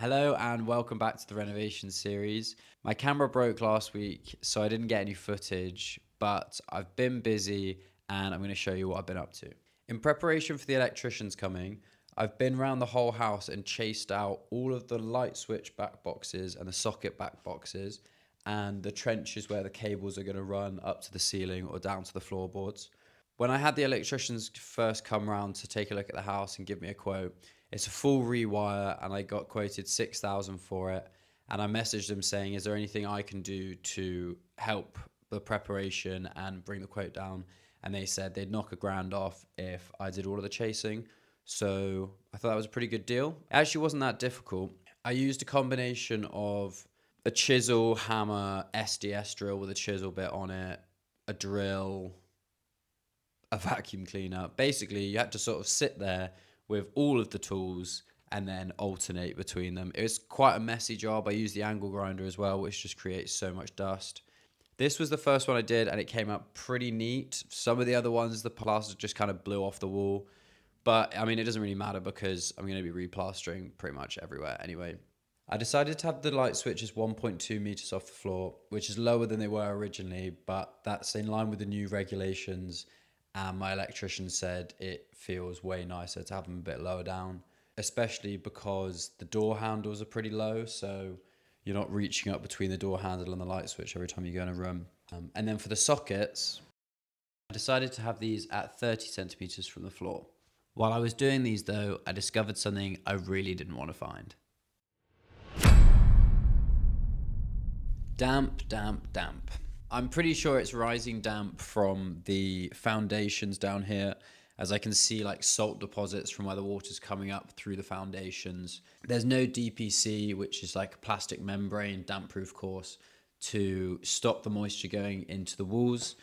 Hello and welcome back to the renovation series. My camera broke last week, so I didn't get any footage, but I've been busy and I'm going to show you what I've been up to. In preparation for the electricians coming, I've been around the whole house and chased out all of the light switch back boxes and the socket back boxes and the trenches where the cables are going to run up to the ceiling or down to the floorboards. When I had the electricians first come round to take a look at the house and give me a quote, it's a full rewire and I got quoted 6,000 for it. And I messaged them saying, is there anything I can do to help the preparation and bring the quote down? And they said they'd knock $1,000 off if I did all of the chasing. So I thought that was a pretty good deal. It actually wasn't that difficult. I used a combination of a chisel, hammer, SDS drill with a chisel bit on it, a drill, a vacuum cleaner. Basically, you had to sort of sit there with all of the tools and then alternate between them. It was quite a messy job. I used the angle grinder as well, which just creates so much dust. This was the first one I did and it came out pretty neat. Some of the other ones, the plaster just kind of blew off the wall. But I mean, it doesn't really matter because I'm going to be replastering pretty much everywhere anyway. I decided to have the light switches 1.2 meters off the floor, which is lower than they were originally, but that's in line with the new regulations. And my electrician said it feels way nicer to have them a bit lower down, especially because the door handles are pretty low. So you're not reaching up between the door handle and the light switch every time you go in a room. And then for the sockets, I decided to have these at 30 centimeters from the floor. While I was doing these though, I discovered something I really didn't want to find. Damp, damp, damp. I'm pretty sure it's rising damp from the foundations down here, as I can see like salt deposits from where the water's coming up through the foundations. There's no DPC, which is like a plastic membrane, damp-proof course, to stop the moisture going into the walls.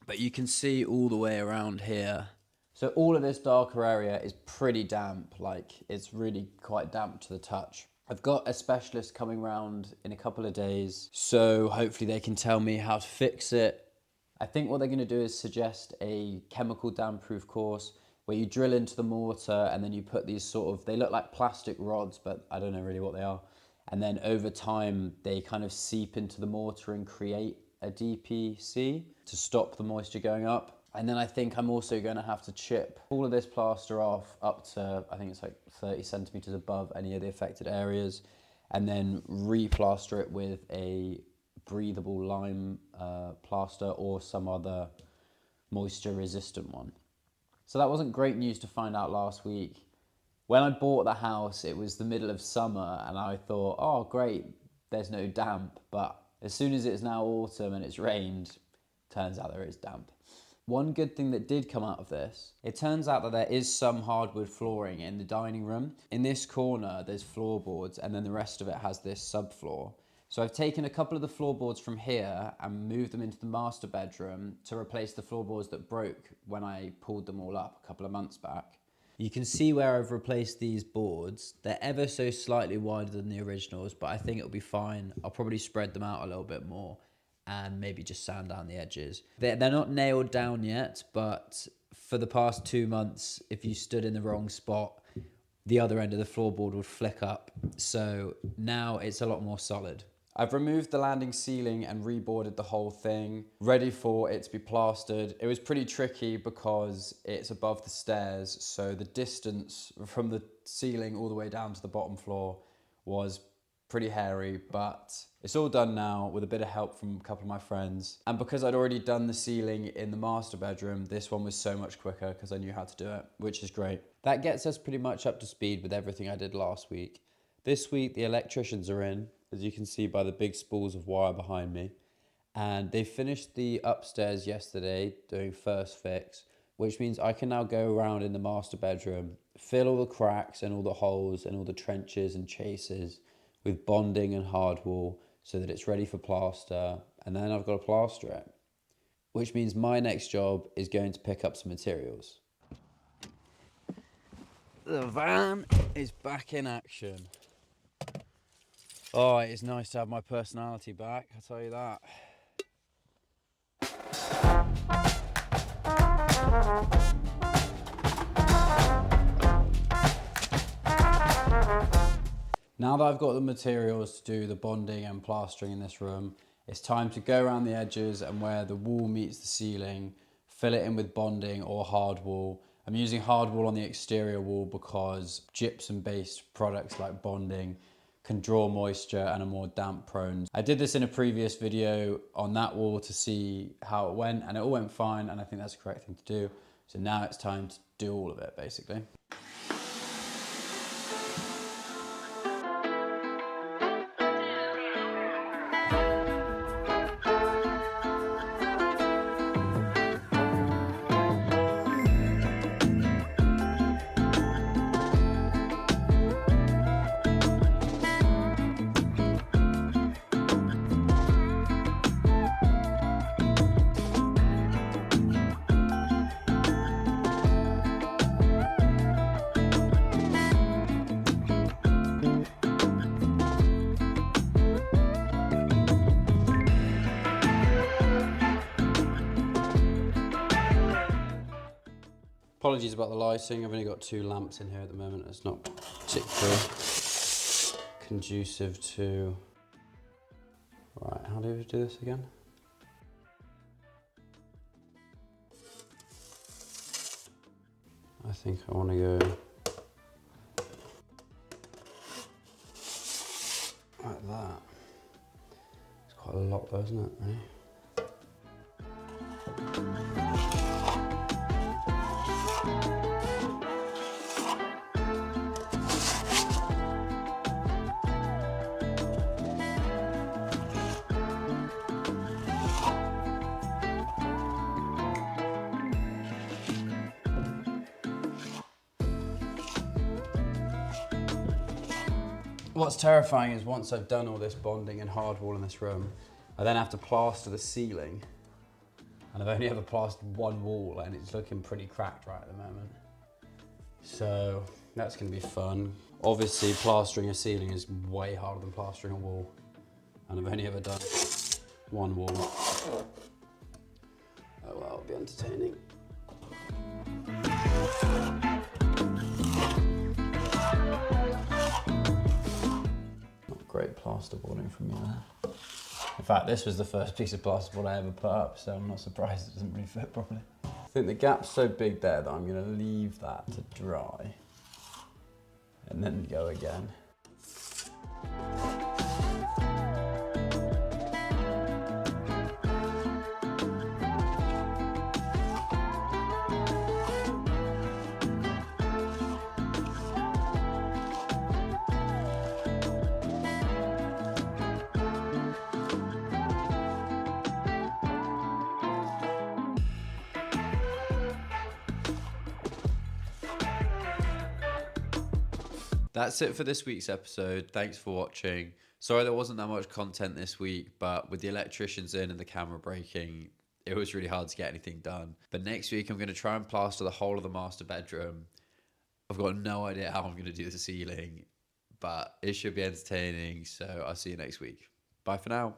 But you can see all the way around here. So all of this darker area is pretty damp, like it's really quite damp to the touch. I've got a specialist coming round in a couple of days, so hopefully they can tell me how to fix it. I think what they're going to do is suggest a chemical damp-proof course where you drill into the mortar and then you put these sort of, they look like plastic rods, but I don't know really what they are. And then over time, they kind of seep into the mortar and create a DPC to stop the moisture going up. And then I think I'm also going to have to chip all of this plaster off up to, I think it's like 30 centimeters above any of the affected areas, and then replaster it with a breathable lime plaster or some other moisture resistant one. So that wasn't great news to find out last week. When I bought the house, it was the middle of summer and I thought, oh great, there's no damp. But as soon as it's now autumn and it's rained, turns out there is damp. One good thing that did come out of this, it turns out that there is some hardwood flooring in the dining room. In this corner, there's floorboards and then the rest of it has this subfloor. So I've taken a couple of the floorboards from here and moved them into the master bedroom to replace the floorboards that broke when I pulled them all up a couple of months back. You can see where I've replaced these boards. They're ever so slightly wider than the originals, but I think it'll be fine. I'll probably spread them out a little bit more and maybe just sand down the edges. They're not nailed down yet, but for the past 2 months, if you stood in the wrong spot, the other end of the floorboard would flick up. So now it's a lot more solid. I've removed the landing ceiling and reboarded the whole thing, ready for it to be plastered. It was pretty tricky because it's above the stairs, so the distance from the ceiling all the way down to the bottom floor was pretty hairy, but it's all done now with a bit of help from a couple of my friends. And because I'd already done the ceiling in the master bedroom, this one was so much quicker because I knew how to do it, which is great. That gets us pretty much up to speed with everything I did last week. This week, the electricians are in, as you can see by the big spools of wire behind me. And they finished the upstairs yesterday doing first fix, which means I can now go around in the master bedroom, fill all the cracks and all the holes and all the trenches and chases with bonding and hardwall so that it's ready for plaster, and then I've got to plaster it. Which means my next job is going to pick up some materials. The van is back in action. Oh, it's nice to have my personality back, I'll tell you that. Now that I've got the materials to do the bonding and plastering in this room, it's time to go around the edges and where the wall meets the ceiling, fill it in with bonding or hard wall. I'm using hard wall on the exterior wall because gypsum-based products like bonding can draw moisture and are more damp prone. I did this in a previous video on that wall to see how it went, and it all went fine, and I think that's the correct thing to do. So now it's time to do all of it, basically. Apologies about the lighting, I've only got 2 lamps in here at the moment. It's not particularly conducive to... Right, how do we do this again? I think I want to go like that. It's quite a lot though, isn't it, really? What's terrifying is once I've done all this bonding and hard wall in this room, I then have to plaster the ceiling. And I've only ever plastered one wall and it's looking pretty cracked right at the moment. So that's gonna be fun. Obviously plastering a ceiling is way harder than plastering a wall. And I've only ever done one wall. Oh well, it'll be entertaining. Great plasterboarding from me there. In fact, this was the first piece of plasterboard I ever put up, so I'm not surprised it doesn't really fit properly. I think the gap's so big there that I'm going to leave that to dry and then go again. That's it for this week's episode. Thanks for watching. Sorry there wasn't that much content this week, but with the electricians in and the camera breaking, it was really hard to get anything done. But next week I'm going to try and plaster the whole of the master bedroom. I've got no idea how I'm going to do the ceiling, but it should be entertaining. So I'll see you next week. Bye for now.